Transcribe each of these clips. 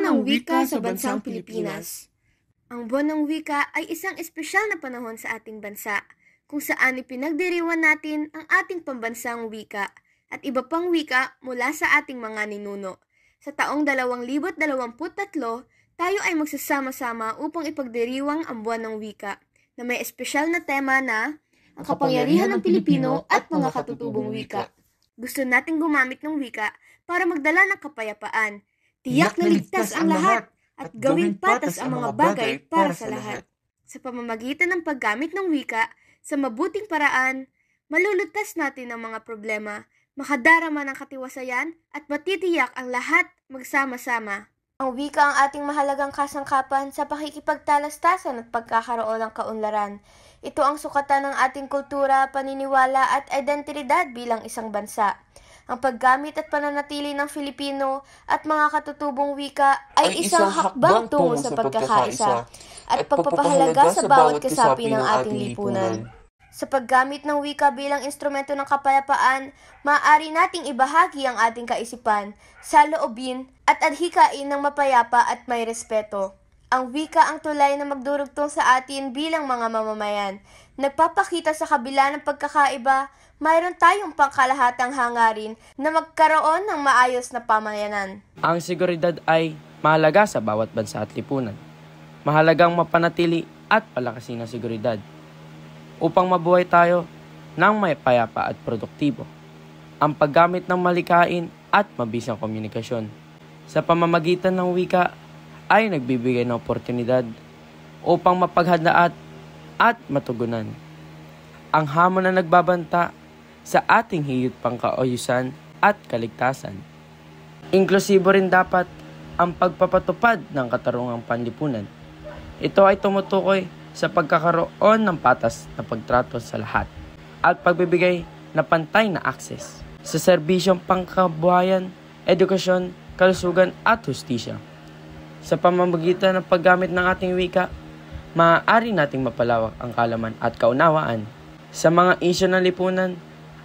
ng Wika sa Bansang Pilipinas. Ang Buwan ng Wika ay isang espesyal na panahon sa ating bansa, kung saan ipinagdiriwang natin ang ating pambansang wika at iba pang wika mula sa ating mga ninuno. Sa taong 2023, tayo ay magsasama-sama upang ipagdiriwang ang Buwan ng Wika na may espesyal na tema na ang kapangyarihan ng Pilipino at mga katutubong wika. Gusto nating gumamit ng wika para magdala ng kapayapaan, tiyak na ligtas ang lahat, at gawing patas ang mga bagay para sa lahat. Sa pamamagitan ng paggamit ng wika sa mabuting paraan, malulutas natin ang mga problema, makadarama ng katiwasayan at matitiyak ang lahat magsama-sama. Ang wika ang ating mahalagang kasangkapan sa pakikipagtalastasan at pagkakaroon ng kaunlaran. Ito ang sukatan ng ating kultura, paniniwala at identidad bilang isang bansa. Ang paggamit at pananatili ng Filipino at mga katutubong wika ay isang hakbang tungo sa pagkakaisa at pagpapahalaga sa bawat kasapi ng ating lipunan. Sa paggamit ng wika bilang instrumento ng kapayapaan, maaari nating ibahagi ang ating kaisipan, saloobin at adhikain ng mapayapa at may respeto. Ang wika ang tulay na magdurugtong sa atin bilang mga mamamayan. Nagpapakita sa kabila ng pagkakaiba, mayroon tayong pangkalahatang hangarin na magkaroon ng maayos na pamayanan. Ang seguridad ay mahalaga sa bawat bansa at lipunan. Mahalagang mapanatili at palakasin ang seguridad upang mabuhay tayo ng may payapa at produktibo. Ang paggamit ng malikain at mabisang komunikasyon sa pamamagitan ng wika ay nagbibigay ng oportunidad upang mapaghandaan at matugunan ang hamon na nagbabanta sa ating higit pang kaayusan at kaligtasan. Inklusibo rin dapat ang pagpapatupad ng katarungang panlipunan. Ito ay tumutukoy sa pagkakaroon ng patas na pagtrato sa lahat at pagbibigay na pantay na akses sa serbisyong pangkabuhayan, edukasyon, kalusugan at hustisya. Sa pamamagitan ng paggamit ng ating wika, maaari nating mapalawak ang kaalaman at kaunawaan sa mga isyu ng lipunan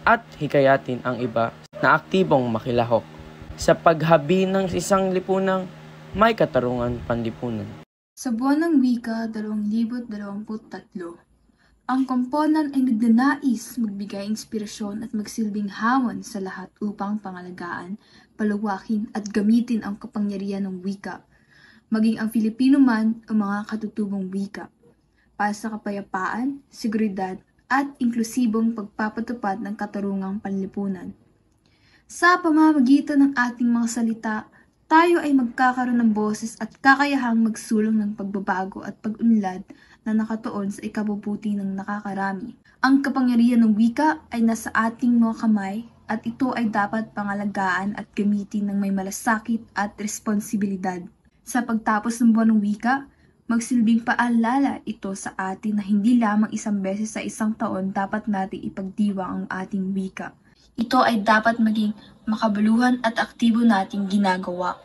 at hikayatin ang iba na aktibong makilahok sa paghabi ng isang lipunang may katarungan panlipunan. Sa Buwan ng Wika 2023, ang komponan ay nagnanais magbigay inspirasyon at magsilbing hamon sa lahat upang pangalagaan, palawakin at gamitin ang kapangyarihan ng wika, maging ang Filipino man o mga katutubong wika, para sa kapayapaan, seguridad at inklusibong pagpapatupad ng katarungang panlipunan. Sa pamamagitan ng ating mga salita, tayo ay magkakaroon ng boses at kakayahang magsulong ng pagbabago at pag-unlad na nakatuon sa ikabubuti ng nakakarami. Ang kapangyarihan ng wika ay nasa ating mga kamay at ito ay dapat pangalagaan at gamitin ng may malasakit at responsibilidad. Sa pagtapos ng Buwan ng Wika, magsilbing paalala ito sa atin na hindi lamang isang beses sa isang taon dapat nating ipagdiwang ang ating wika. Ito ay dapat maging makabuluhan at aktibo nating ginagawa.